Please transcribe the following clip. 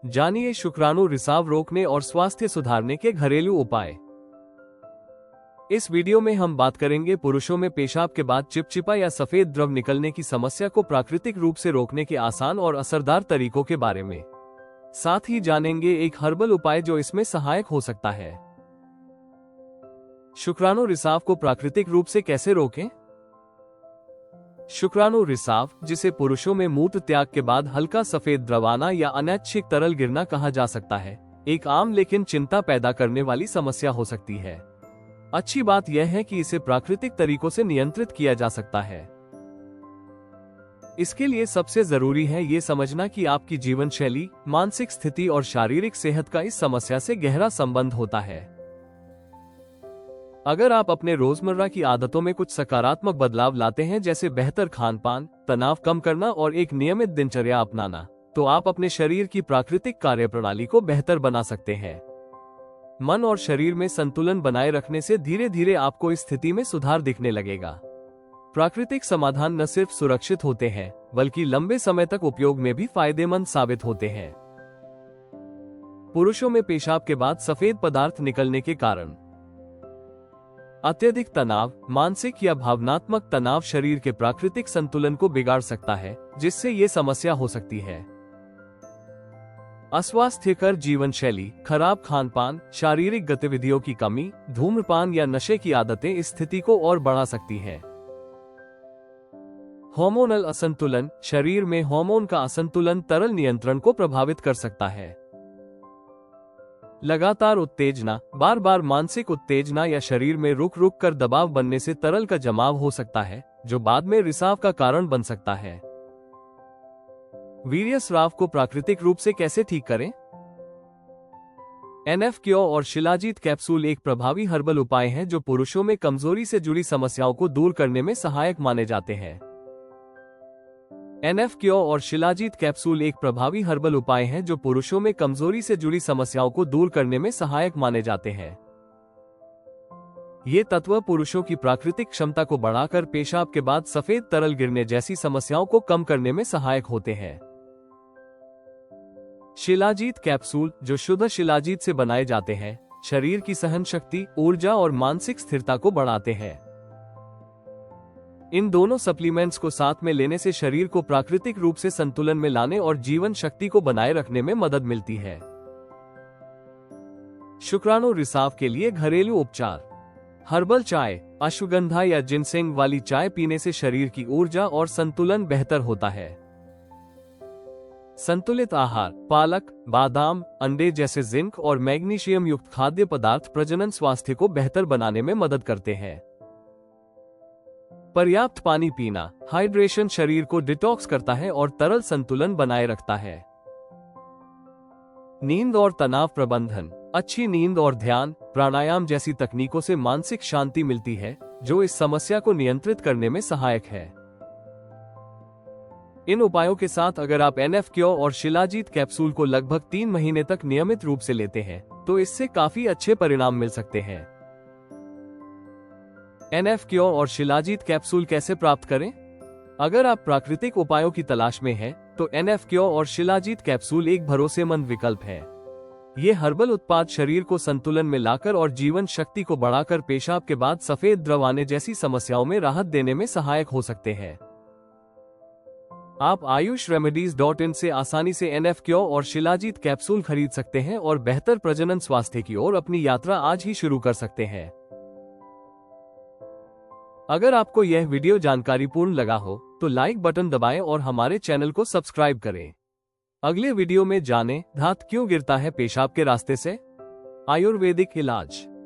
जानिए शुक्राणु रिसाव रोकने और स्वास्थ्य सुधारने के घरेलू उपाय। इस वीडियो में हम बात करेंगे पुरुषों में पेशाब के बाद चिपचिपा या सफेद द्रव निकलने की समस्या को प्राकृतिक रूप से रोकने के आसान और असरदार तरीकों के बारे में। साथ ही जानेंगे एक हर्बल उपाय जो इसमें सहायक हो सकता है। शुक्राणु रिसाव को प्राकृतिक रूप से कैसे रोकें? शुक्राणु रिसाव, जिसे पुरुषों में मूत्र त्याग के बाद हल्का सफेद द्रव आना या अनैच्छिक तरल गिरना कहा जा सकता है, एक आम लेकिन चिंता पैदा करने वाली समस्या हो सकती है। अच्छी बात यह है कि इसे प्राकृतिक तरीकों से नियंत्रित किया जा सकता है। इसके लिए सबसे जरूरी है ये समझना कि आपकी जीवन शैली, मानसिक स्थिति और शारीरिक सेहत का इस समस्या से गहरा संबंध होता है। अगर आप अपने रोजमर्रा की आदतों में कुछ सकारात्मक बदलाव लाते हैं, जैसे बेहतर खान-पान, तनाव कम करना और एक नियमित दिनचर्या अपनाना, तो आप अपने शरीर की प्राकृतिक कार्यप्रणाली को बेहतर बना सकते हैं। मन और शरीर में संतुलन बनाए रखने से धीरे धीरे आपको इस स्थिति में सुधार दिखने लगेगा। प्राकृतिक समाधान न सिर्फ सुरक्षित होते हैं, बल्कि लंबे समय तक उपयोग में भी फायदेमंद साबित होते हैं। पुरुषों में पेशाब के बाद सफेद पदार्थ निकलने के कारण। अत्यधिक तनाव, मानसिक या भावनात्मक तनाव शरीर के प्राकृतिक संतुलन को बिगाड़ सकता है, जिससे ये समस्या हो सकती है। अस्वास्थ्यकर जीवन शैली, खराब खानपान, शारीरिक गतिविधियों की कमी, धूम्रपान या नशे की आदतें इस स्थिति को और बढ़ा सकती हैं। हार्मोनल असंतुलन, शरीर में हार्मोन का असंतुलन तरल नियंत्रण को प्रभावित कर सकता है। लगातार उत्तेजना, बार बार मानसिक उत्तेजना या शरीर में रुक रुक कर दबाव बनने से तरल का जमाव हो सकता है, जो बाद में रिसाव का कारण बन सकता है। वीर्यस्राव को प्राकृतिक रूप से कैसे ठीक करें? NF-Cure और शिलाजीत कैप्सूल एक प्रभावी हर्बल उपाय हैं जो पुरुषों में कमजोरी से जुड़ी समस्याओं को दूर करने में सहायक माने जाते हैं। NF-Cure और शिलाजीत कैप्सूल एक प्रभावी हर्बल उपाय हैं जो पुरुषों में कमजोरी से जुड़ी समस्याओं को दूर करने में सहायक माने जाते हैं। ये तत्व पुरुषों की प्राकृतिक क्षमता को बढ़ाकर पेशाब के बाद सफेद तरल गिरने जैसी समस्याओं को कम करने में सहायक होते हैं। शिलाजीत कैप्सूल, जो शुद्ध शिलाजीत से बनाए जाते हैं, शरीर की सहन शक्ति, ऊर्जा और मानसिक स्थिरता को बढ़ाते हैं। इन दोनों सप्लीमेंट्स को साथ में लेने से शरीर को प्राकृतिक रूप से संतुलन में लाने और जीवन शक्ति को बनाए रखने में मदद मिलती है। शुक्राणु रिसाव के लिए घरेलू उपचार। हर्बल चाय, अश्वगंधा या जिनसेंग वाली चाय पीने से शरीर की ऊर्जा और संतुलन बेहतर होता है। संतुलित आहार, पालक, बादाम, अंडे जैसे जिंक और मैग्नीशियम युक्त खाद्य पदार्थ प्रजनन स्वास्थ्य को बेहतर बनाने में मदद करते हैं। पर्याप्त पानी पीना, हाइड्रेशन शरीर को डिटॉक्स करता है और तरल संतुलन बनाए रखता है। नींद और तनाव प्रबंधन, अच्छी नींद और ध्यान, प्राणायाम जैसी तकनीकों से मानसिक शांति मिलती है, जो इस समस्या को नियंत्रित करने में सहायक है। इन उपायों के साथ अगर आप NF-Cure और शिलाजीत कैप्सूल को लगभग 3 महीने तक नियमित रूप से लेते हैं, तो इससे काफी अच्छे परिणाम मिल सकते हैं। NF-Cure और शिलाजीत कैप्सूल कैसे प्राप्त करें? अगर आप प्राकृतिक उपायों की तलाश में हैं, तो NF-Cure और शिलाजीत कैप्सूल एक भरोसेमंद विकल्प है। ये हर्बल उत्पाद शरीर को संतुलन में लाकर और जीवन शक्ति को बढ़ाकर पेशाब के बाद सफेद द्रव आने जैसी समस्याओं में राहत देने में सहायक हो सकते हैं। आप ayushremedies.in से आसानी से NF-Cure और शिलाजीत कैप्सूल खरीद सकते हैं और बेहतर प्रजनन स्वास्थ्य की ओर अपनी यात्रा आज ही शुरू कर सकते हैं। अगर आपको यह वीडियो जानकारीपूर्ण लगा हो, तो लाइक बटन दबाएं और हमारे चैनल को सब्सक्राइब करें। अगले वीडियो में जानें, दांत क्यों गिरता है पेशाब के रास्ते से? आयुर्वेदिक इलाज।